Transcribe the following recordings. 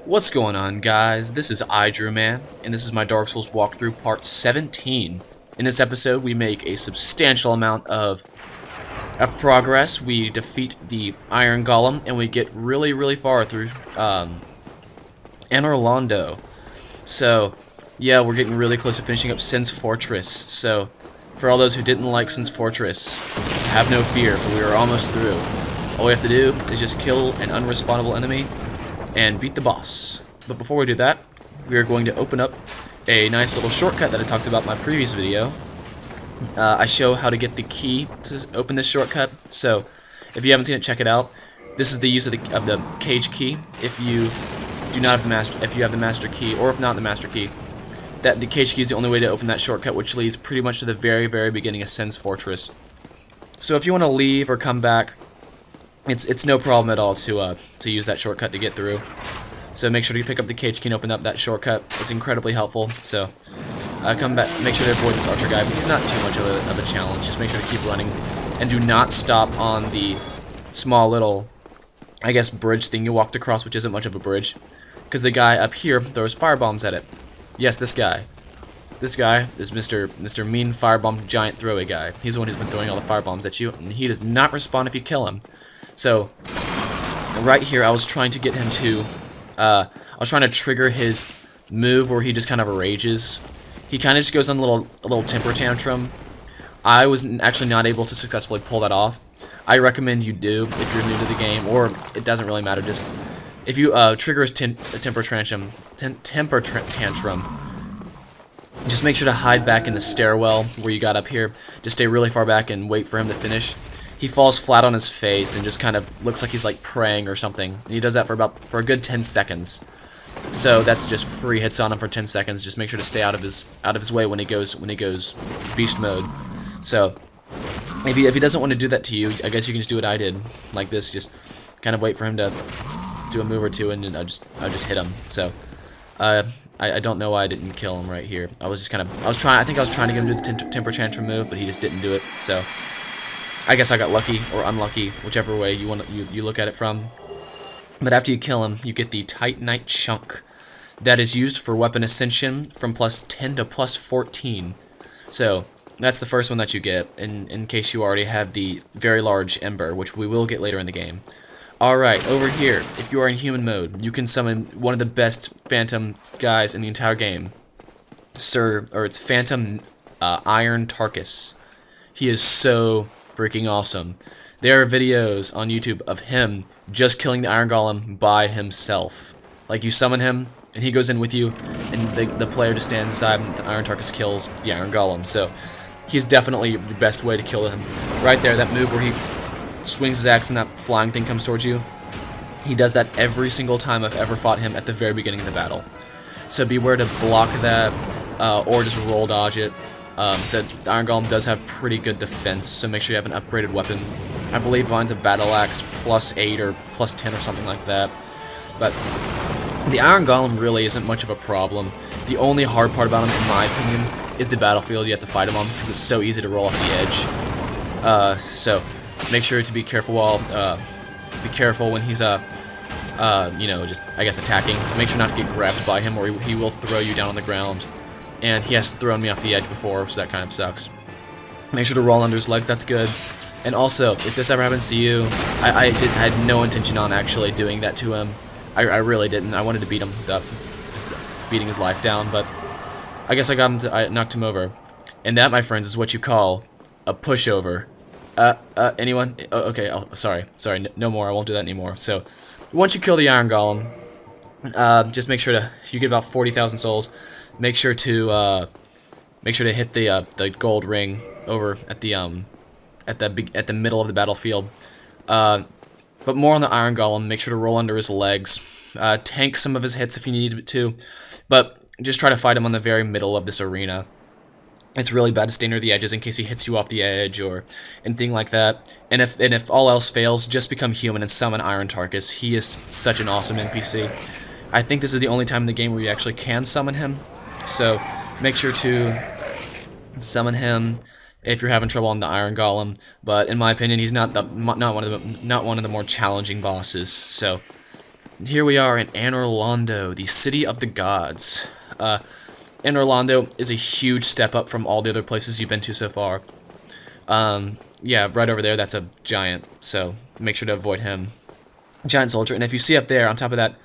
What's going on, guys? This is IDrewMan, and this is my Dark Souls walkthrough part 17. In this episode, we make a substantial amount of progress. We defeat the Iron Golem, and we get really far through Anor Londo. So, yeah, we're getting really close to finishing up Sin's Fortress. So, for all those who didn't like Sin's Fortress, have no fear, for we are almost through. All we have to do is just kill an unrespawnable enemy and beat the boss. But before we do that, we are going to open up a nice little shortcut that I talked about in my previous video. I show how to get the key to open this shortcut, so if you haven't seen it, check it out. This is the use of the cage key. If you do not have the master, if you have the master key, or if not the master key, that the cage key is the only way to open that shortcut, which leads pretty much to the very beginning of Sin's Fortress. So if you want to leave or come back, it's no problem at all to use that shortcut to get through. So make sure to pick up the cage key and open up that shortcut. It's incredibly helpful. So come back, make sure to avoid this archer guy. But he's not too much of a challenge. Just make sure to keep running and do not stop on the small little, I guess, bridge thing you walked across, which isn't much of a bridge, because the guy up here throws fire bombs at it. Yes, this guy. This guy is Mr. Mean Firebomb Giant Throwaway Guy. He's the one who's been throwing all the fire bombs at you, and he does not respawn if you kill him. So, right here, I was trying to get him to, I was trying to trigger his move where he just kind of rages. He kind of just goes on a little temper tantrum. I was actually not able to successfully pull that off. I recommend you do if you're new to the game, or it doesn't really matter. Just if you trigger his temper tantrum, just make sure to hide back in the stairwell where you got up here. Just stay really far back and wait for him to finish. He falls flat on his face and just kind of looks like he's like praying or something. And he does that for a good 10 seconds. So that's just free hits on him for 10 seconds. Just make sure to stay out of his way when he goes beast mode. So if he doesn't want to do that to you, I guess you can just do what I did, like this. Just kind of wait for him to do a move or two, and then I just hit him. So I don't know why I didn't kill him right here. I think I was trying to get him to do the temper tantrum move, but he just didn't do it. So I guess I got lucky or unlucky, whichever way you look at it from. But after you kill him, you get the Titanite chunk that is used for weapon ascension from +10 to +14. So that's the first one that you get, in case you already have the very large ember, which we will get later in the game. Alright, over here, if you are in human mode, you can summon one of the best phantom guys in the entire game. It's Phantom Iron Tarkus. He is so freaking awesome. There are videos on YouTube of him just killing the Iron Golem by himself. Like, you summon him, and he goes in with you, and the player just stands aside, and the Iron Tarkus kills the Iron Golem. So he's definitely the best way to kill him. Right there, that move where he swings his axe and that flying thing comes towards you, he does that every single time I've ever fought him at the very beginning of the battle. So beware to block that, or just roll dodge it. The Iron Golem does have pretty good defense, so make sure you have an upgraded weapon. I believe mine's a battle axe +8 or +10 or something like that. But the Iron Golem really isn't much of a problem. The only hard part about him, in my opinion, is the battlefield you have to fight him on, because it's so easy to roll off the edge. So make sure to be careful when he's just, I guess, attacking. Make sure not to get grabbed by him, or he will throw you down on the ground. And he has thrown me off the edge before, so that kind of sucks. Make sure to roll under his legs, that's good. And also, if this ever happens to you, I had no intention on actually doing that to him. I really didn't. I wanted to beat him up, just beating his life down, but I guess I knocked him over. And that, my friends, is what you call a pushover. Anyone? Oh, okay, sorry, no more, I won't do that anymore. So, once you kill the Iron Golem, just make sure to, if you get about 40,000 souls, make sure to hit the gold ring over at the middle of the battlefield. But more on the Iron Golem. Make sure to roll under his legs. Tank some of his hits if you need to, but just try to fight him on the very middle of this arena. It's really bad to stay near the edges in case he hits you off the edge or anything like that. And if all else fails, just become human and summon Iron Tarkus. He is such an awesome NPC. I think this is the only time in the game where you actually can summon him. So make sure to summon him if you're having trouble on the Iron Golem. But in my opinion, he's not one of the more challenging bosses. So here we are in Anor Londo, the city of the gods. Anor Londo is a huge step up from all the other places you've been to so far. Yeah, right over there, that's a giant, so make sure to avoid him. Giant soldier, and if you see up there, on top of that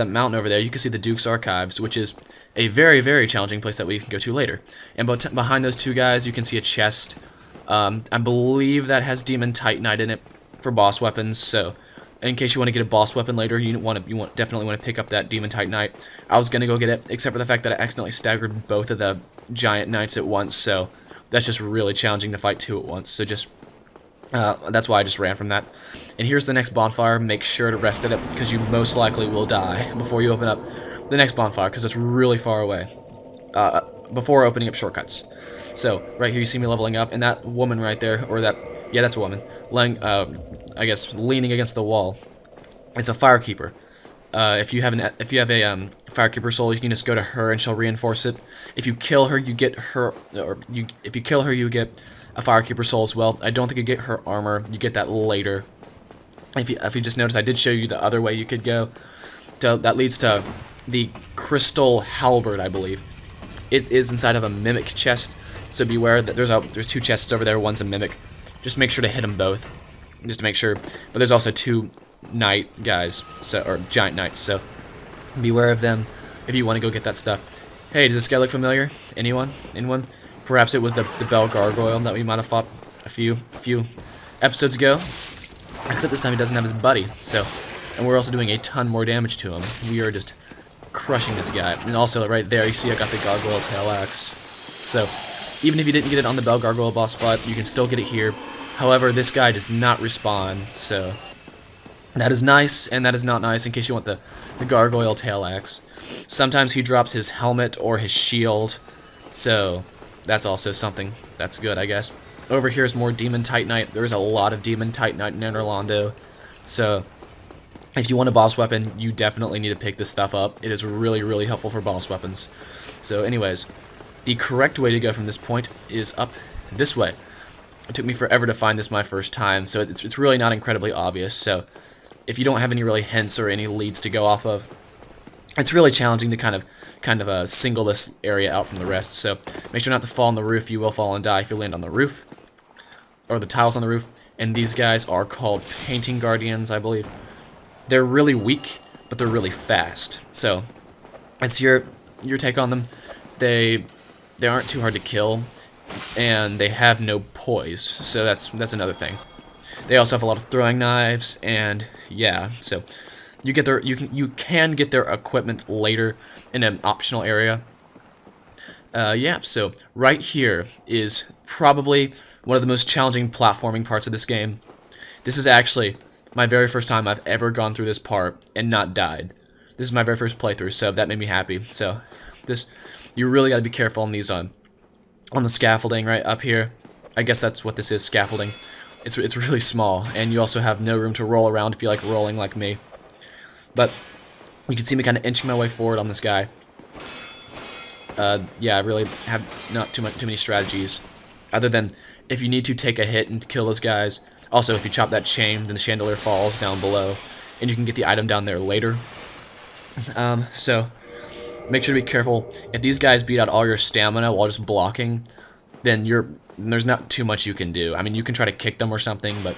mountain over there, you can see the Duke's Archives, which is a very, very challenging place that we can go to later. And behind those two guys, you can see a chest. I believe that has Demon Titanite in it for boss weapons, so in case you want to get a boss weapon later, you definitely want to pick up that Demon Titanite. I was going to go get it, except for the fact that I accidentally staggered both of the giant knights at once, so that's just really challenging to fight two at once, so just that's why I just ran from that. And here's the next bonfire. Make sure to rest at it, because you most likely will die before you open up the next bonfire, because it's really far away, before opening up shortcuts. So, right here you see me leveling up, and that woman right there, or that, yeah, that's a woman, I guess, leaning against the wall, is a firekeeper. If you have a firekeeper soul, you can just go to her and she'll reinforce it. If you kill her, you get her, if you kill her, you get a firekeeper soul as well. I don't think you get her armor. You get that later. If you just notice, I did show you the other way you could go. That leads to the crystal halberd, I believe. It is inside of a mimic chest, so beware that there's two chests over there. One's a mimic. Just make sure to hit them both, just to make sure. But there's also two knight guys, or giant knights, so beware of them if you want to go get that stuff. Hey, does this guy look familiar? Anyone? Perhaps it was the Bell Gargoyle that we might have fought a few episodes ago. Except this time he doesn't have his buddy, and we're also doing a ton more damage to him. We are just crushing this guy. And also right there, you see I got the Gargoyle Tail Axe. So even if you didn't get it on the Bell Gargoyle boss fight, you can still get it here. However, this guy does not respawn, so that is nice, and that is not nice in case you want the Gargoyle Tail Axe. Sometimes he drops his helmet or his shield, so that's also something that's good, I guess. Over here is more Demon Titanite. There's a lot of Demon Titanite in Anor Londo, so if you want a boss weapon, you definitely need to pick this stuff up. It is really, really helpful for boss weapons. So anyways, the correct way to go from this point is up this way. It took me forever to find this my first time, so it's really not incredibly obvious. So if you don't have any really hints or any leads to go off of, it's really challenging to kind of single this area out from the rest. So make sure not to fall on the roof. You will fall and die if you land on the roof or the tiles on the roof. And these guys are called Painting Guardians, I believe. They're really weak, but they're really fast. So it's your take on them. They aren't too hard to kill, and they have no poise. So that's another thing. They also have a lot of throwing knives, and yeah, so you can get their equipment later in an optional area. Yeah, so right here is probably one of the most challenging platforming parts of this game. This is actually my very first time I've ever gone through this part and not died. This is my very first playthrough, so that made me happy. So you really got to be careful on these on the scaffolding right up here. I guess that's what this is, scaffolding. It's really small, and you also have no room to roll around if you like rolling like me. But you can see me kind of inching my way forward on this guy. Yeah, I really have not too many strategies, other than if you need to take a hit and kill those guys. Also, if you chop that chain, then the chandelier falls down below, and you can get the item down there later. So make sure to be careful. If these guys beat out all your stamina while just blocking, then there's not too much you can do. I mean, you can try to kick them or something, but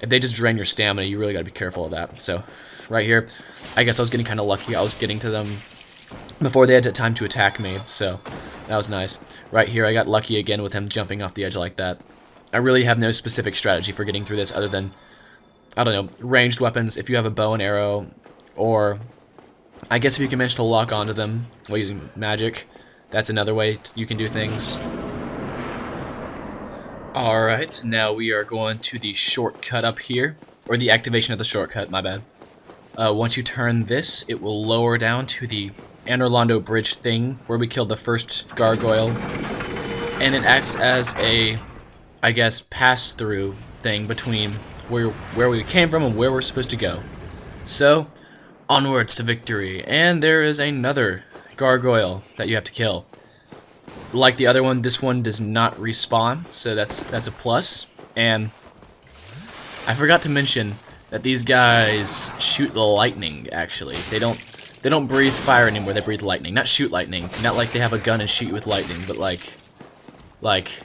if they just drain your stamina, you really got to be careful of that. So right here, I guess I was getting kind of lucky. I was getting to them before they had time to attack me, so that was nice. Right here, I got lucky again with him jumping off the edge like that. I really have no specific strategy for getting through this other than, I don't know, ranged weapons. If you have a bow and arrow, or I guess if you can manage to lock onto them while using magic, that's another way you can do things. Alright, now we are going to the shortcut up here, or the activation of the shortcut, my bad. Once you turn this, it will lower down to the Anor Londo bridge thing, where we killed the first gargoyle, and it acts as a, I guess, pass-through thing between where we came from and where we're supposed to go. So, onwards to victory, and there is another gargoyle that you have to kill. Like the other one, this one does not respawn, so that's a plus. And I forgot to mention, that these guys shoot the lightning, actually. They don't breathe fire anymore, they breathe lightning. Not shoot lightning, not like they have a gun and shoot you with lightning, but like,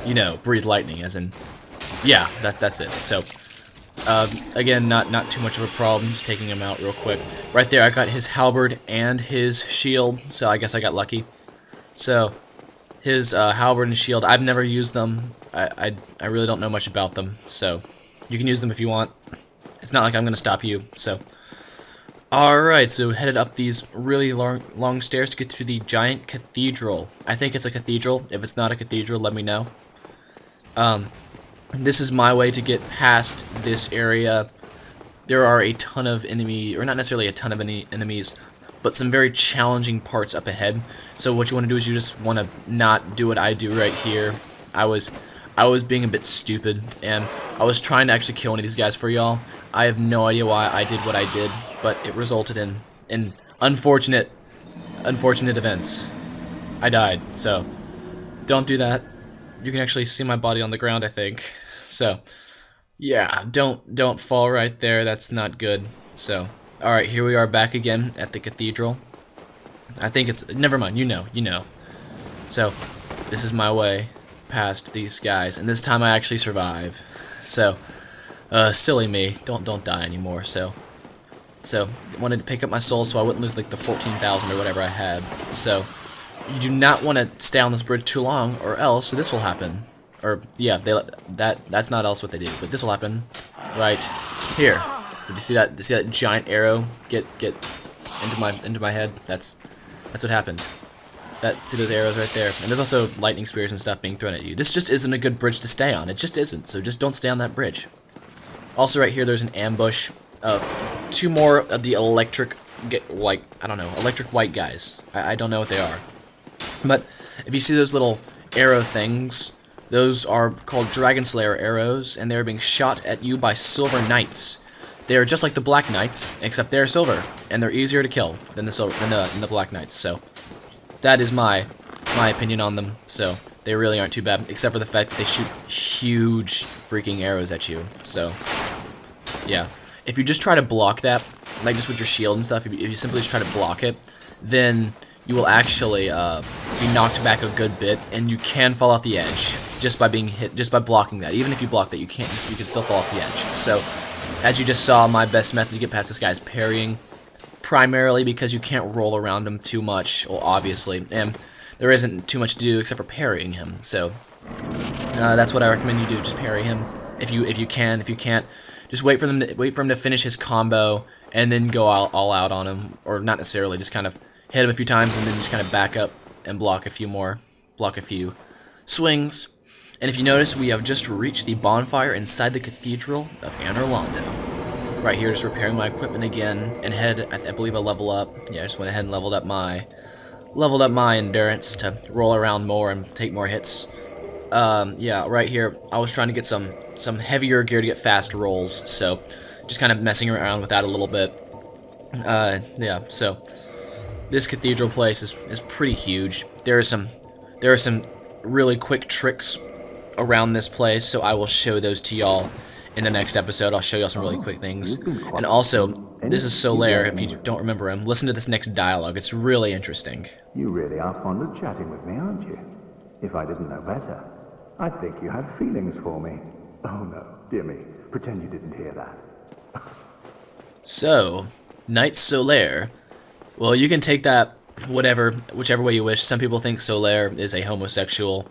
you know, breathe lightning, as in, yeah, that's it. So, again, not too much of a problem, just taking him out real quick. Right there, I got his halberd and his shield, so I guess I got lucky. So, his halberd and shield, I've never used them. I really don't know much about them, so you can use them if you want. It's not like I'm going to stop you, so. Alright, so headed up these really long stairs to get to the giant cathedral. I think it's a cathedral. If it's not a cathedral, let me know. This is my way to get past this area. There are a ton of enemies, or not necessarily a ton of enemies, but some very challenging parts up ahead. So what you want to do is you just want to not do what I do right here. I was being a bit stupid, and I was trying to actually kill one of these guys for y'all. I have no idea why I did what I did, but it resulted in unfortunate events. I died, so don't do that. You can actually see my body on the ground, I think. So yeah, don't fall right there. That's not good. So alright, here we are back again at the cathedral. I think it's, never mind, you know. So this is my way past these guys, and this time I actually survive. So silly me, don't die anymore. So wanted to pick up my soul so I wouldn't lose like the 14,000 or whatever I had. So you do not want to stay on this bridge too long, or else this will happen. Or yeah, that's not else what they do, but this will happen right here. So do you see that? See that giant arrow get into my head? That's what happened. See those arrows right there, and there's also lightning spears and stuff being thrown at you. This just isn't a good bridge to stay on. It just isn't. So just don't stay on that bridge. Also, right here, there's an ambush of 2 more of the electric white guys. I don't know what they are, but if you see those little arrow things, those are called Dragon Slayer arrows, and they're being shot at you by silver knights. They're just like the black knights, except they're silver, and they're easier to kill than the black knights. So that is my opinion on them. So they really aren't too bad, except for the fact that they shoot huge freaking arrows at you. So yeah, if you just try to block that, like just with your shield and stuff, if you simply just try to block it, then you will actually be knocked back a good bit, and you can fall off the edge just by being hit, just by blocking that. Even if you block that, you can still fall off the edge. So as you just saw, my best method to get past this guy is parrying, primarily because you can't roll around him too much, well, obviously, and there isn't too much to do except for parrying him. So that's what I recommend you do. Just parry him if you can. If you can't, just wait for him to finish his combo, and then go all out on him, or not necessarily, just kind of hit him a few times and then just kind of back up and block a few swings. And if you notice, we have just reached the bonfire inside the Cathedral of Anor Londo. Right here, just repairing my equipment again, and I believe I level up. Yeah, I just went ahead and leveled up my endurance to roll around more and take more hits. Yeah, right here, I was trying to get some heavier gear to get fast rolls, so just kind of messing around with that a little bit. Yeah, so this cathedral place is pretty huge. There are some really quick tricks around this place, so I will show those to y'all in the next episode. I'll show y'all some really quick things. And also, this is Solaire, if you don't remember him. Listen to this next dialogue. It's really interesting. You really are fond of chatting with me, aren't you? If I didn't know better, I'd think you had feelings for me. Oh no, dear me. Pretend you didn't hear that. So, Knight Solaire. Well, you can take that whichever way you wish. Some people think Solaire is a homosexual.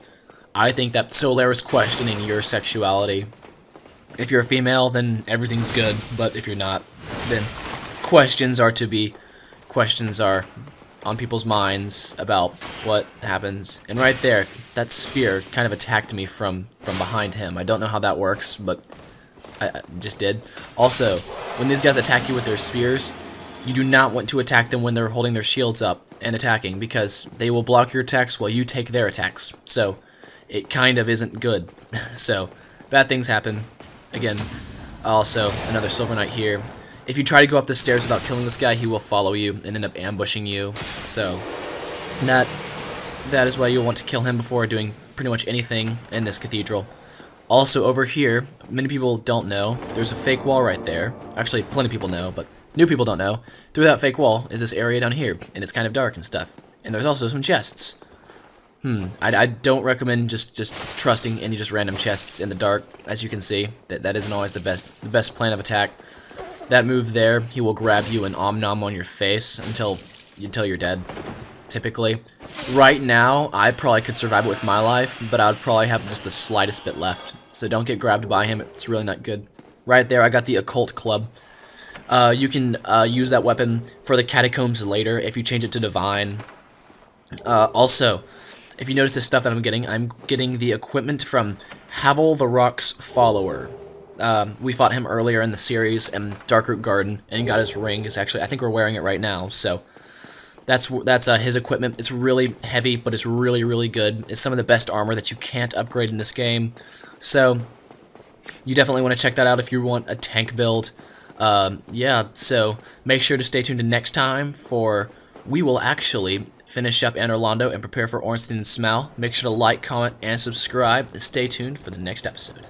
I think that Solaire is questioning your sexuality. If you're a female, then everything's good, but if you're not, then questions are on people's minds about what happens. And right there, that spear kind of attacked me from behind him. I don't know how that works, but I just did. Also, when these guys attack you with their spears, you do not want to attack them when they're holding their shields up and attacking, because they will block your attacks while you take their attacks. So it kind of isn't good. So bad things happen. Again, also another Silver Knight here. If you try to go up the stairs without killing this guy, he will follow you and end up ambushing you. So that is why you'll want to kill him before doing pretty much anything in this cathedral. Also over here, many people don't know, there's a fake wall right there. Actually, plenty of people know, but new people don't know. Through that fake wall is this area down here, and it's kind of dark and stuff. And there's also some chests. I don't recommend just trusting any just random chests in the dark. As you can see, that isn't always the best plan of attack. That move there, he will grab you and om-nom on your face until you're dead, typically. Right now, I probably could survive it with my life, but I would probably have just the slightest bit left. So don't get grabbed by him, it's really not good. Right there, I got the Occult Club. You can use that weapon for the Catacombs later if you change it to Divine. Also, if you notice this stuff that I'm getting the equipment from Havel the Rock's follower. We fought him earlier in the series in Darkroot Garden, and he got his ring. It's actually, I think we're wearing it right now, so that's his equipment. It's really heavy, but it's really, really good. It's some of the best armor that you can't upgrade in this game, so you definitely want to check that out if you want a tank build. Yeah, so make sure to stay tuned to next time, for we will actually finish up Anor Londo and prepare for Ornstein and Smaug. Make sure to like, comment, and subscribe, and stay tuned for the next episode.